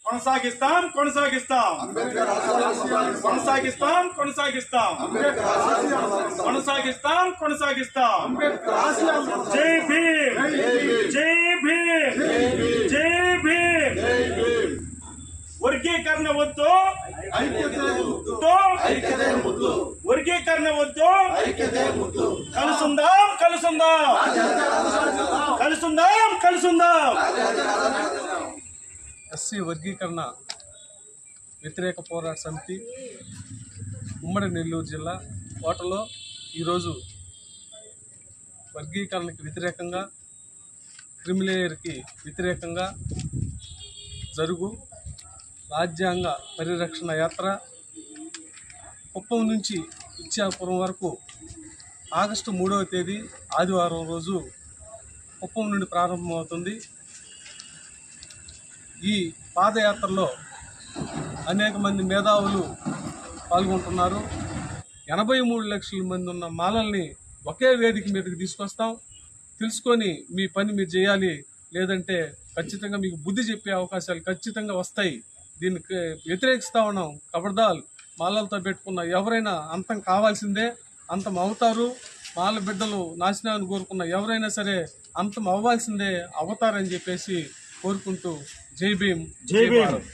కొనసాగిస్తాం కొనసాగిస్తాం కొనసాగిస్తాం కొనసాగిస్తాం కొనసాగిస్తాం కొనసాగిస్తాం జై భీమ్ జై భీమ్ జై భీమ్ వర్గీకరణ వద్దు వర్గీకరణ వద్దు కలుసుందాం కలుసుందాం కలుసుందాం కలుసుందాం ఎస్సీ వర్గీకరణ వ్యతిరేక పోరాట సమితి ఉమ్మడి నెల్లూరు జిల్లా కోటలో ఈరోజు వర్గీకరణకి వ్యతిరేకంగా క్రిమిలేయర్కి వ్యతిరేకంగా జరుగు రాజ్యాంగ పరిరక్షణ యాత్ర కుప్పం నుంచి ఇచ్చాపురం వరకు ఆగస్టు 3వ తేదీ ఆదివారం రోజు కుప్పం నుండి ప్రారంభమవుతుంది. ఈ పాదయాత్రలో అనేక మంది మేధావులు పాల్గొంటున్నారు. 83 లక్షల మంది ఉన్న మాలల్ని ఒకే వేదిక మీదకి తీసుకొస్తాం. తెలుసుకొని మీ పని మీరు చేయాలి, లేదంటే ఖచ్చితంగా మీకు బుద్ధి చెప్పే అవకాశాలు ఖచ్చితంగా వస్తాయి. దీనికి వ్యతిరేకిస్తూ ఉన్నాం. కబర్దాల్ మాలలతో పెట్టుకున్న ఎవరైనా అంతం కావాల్సిందే, అంతం అవుతారు. మాల బిడ్డలు నాశనాన్ని కోరుకున్న ఎవరైనా సరే అంతం అవ్వాల్సిందే, అవతారని చెప్పేసి కోరుకుంటూ జై భీమ్ జై భారత్.